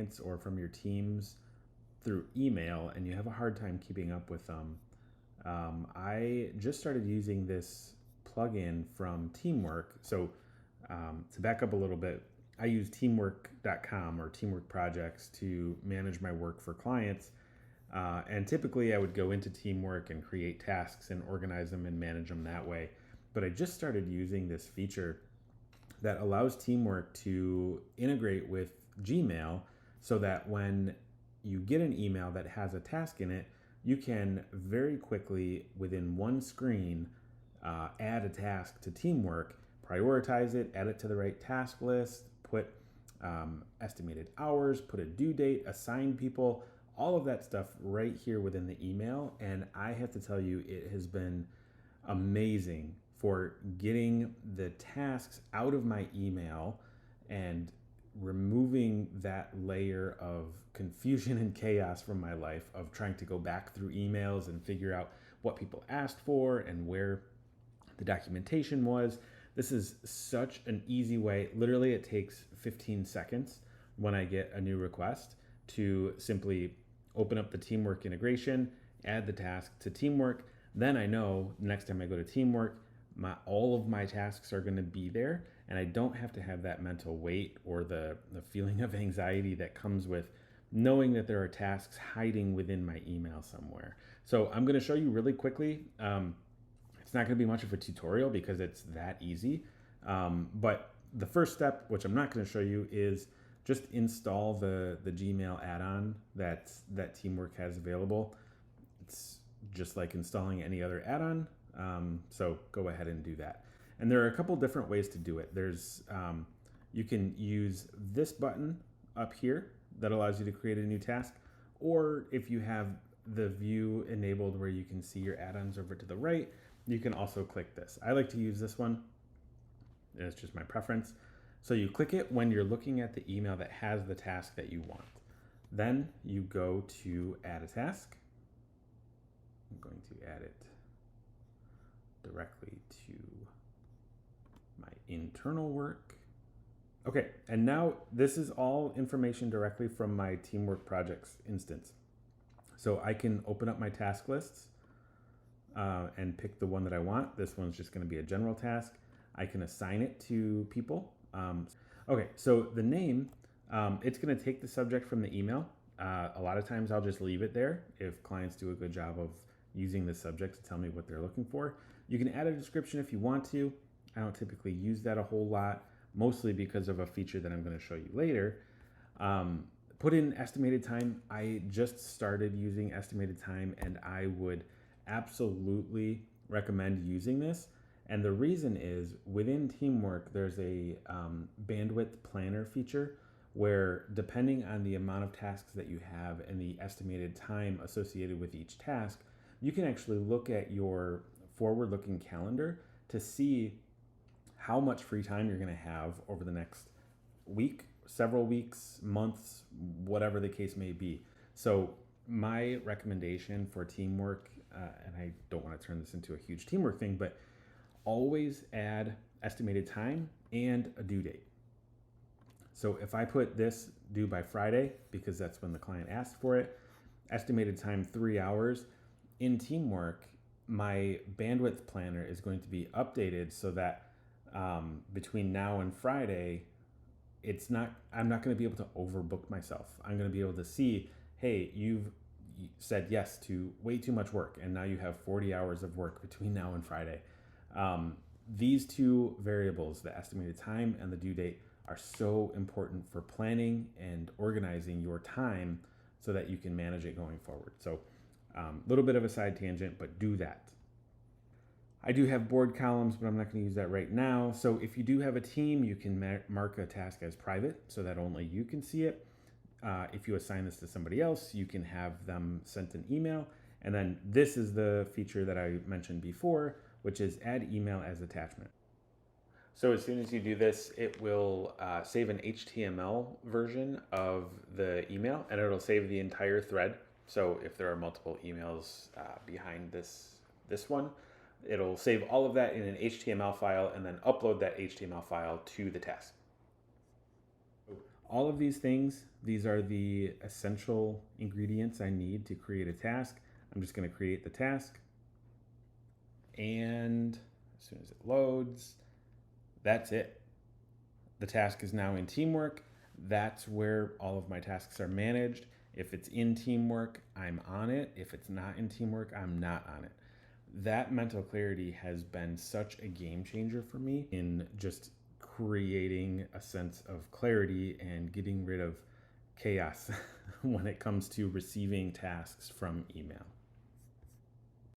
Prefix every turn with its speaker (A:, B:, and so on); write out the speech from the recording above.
A: clients or from your teams through email and you have a hard time keeping up with them, I just started using this plugin from Teamwork. So to back up a little bit, I use teamwork.com or Teamwork Projects to manage my work for clients. And typically I would go into Teamwork and create tasks and organize them and manage them that way. But I just started using this feature that allows Teamwork to integrate with Gmail so that when you get an email that has a task in it, you can very quickly, within one screen, add a task to Teamwork, prioritize it, add it to the right task list, put estimated hours, put a due date, assign people, all of that stuff right here within the email. And I have to tell you, it has been amazing for getting the tasks out of my email and removing that layer of confusion and chaos from my life of trying to go back through emails and figure out what people asked for and where the documentation was. This is such an easy way. Literally, it takes 15 seconds when I get a new request to simply open up the Teamwork integration, add the task to Teamwork. Then I know next time I go to Teamwork, all of my tasks are going to be there, and I don't have to have that mental weight or the feeling of anxiety that comes with knowing that there are tasks hiding within my email somewhere. So I'm going to show you really quickly. It's not going to be much of a tutorial because it's that easy. But the first step, which I'm not going to show you, is just install the Gmail add-on that Teamwork has available. It's just like installing any other add-on. So go ahead and do that. And there are a couple different ways to do it. There's you can use this button up here that allows you to create a new task, or if you have the view enabled where you can see your add-ons over to the right, you can also click this. I like to use this one, and it's just my preference. So you click it when you're looking at the email that has the task that you want. Then you go to add a task. I'm going to add it directly to my internal work. Okay, and now this is all information directly from my Teamwork Projects instance. So I can open up my task lists and pick the one that I want. This one's just going to be a general task. I can assign it to people. Okay, so the name, it's going to take the subject from the email. A lot of times I'll just leave it there if clients do a good job of using the subject to tell me what they're looking for. You can add a description if you want to. I don't typically use that a whole lot, mostly because of a feature that I'm going to show you later. Put in estimated time. I just started using estimated time, and I would absolutely recommend using this. And the reason is, within Teamwork, there's a bandwidth planner feature where, depending on the amount of tasks that you have and the estimated time associated with each task, you can actually look at your forward-looking calendar to see how much free time you're going to have over the next week, several weeks, months, whatever the case may be. So my recommendation for Teamwork, and I don't want to turn this into a huge Teamwork thing, but always add estimated time and a due date. So if I put this due by Friday, because that's when the client asked for it, estimated time 3 hours, in Teamwork, my bandwidth planner is going to be updated so that between now and Friday, I'm not going to be able to overbook myself. I'm going to be able to see, hey, you've said yes to way too much work, and now you have 40 hours of work between now and Friday. These two variables, the estimated time and the due date, are so important for planning and organizing your time so that you can manage it going forward. So a little bit of a side tangent, but do that. I do have board columns, but I'm not going to use that right now. So if you do have a team, you can mark a task as private so that only you can see it. If you assign this to somebody else, you can have them sent an email. And then this is the feature that I mentioned before, which is add email as attachment. So as soon as you do this, it will save an HTML version of the email, and it'll save the entire thread. So if there are multiple emails behind this one, it'll save all of that in an HTML file and then upload that HTML file to the task. All of these things, these are the essential ingredients I need to create a task. I'm just going to create the task. And as soon as it loads, that's it. The task is now in Teamwork. That's where all of my tasks are managed. If it's in Teamwork, I'm on it. If it's not in Teamwork, I'm not on it. That mental clarity has been such a game changer for me in just creating a sense of clarity and getting rid of chaos when it comes to receiving tasks from email.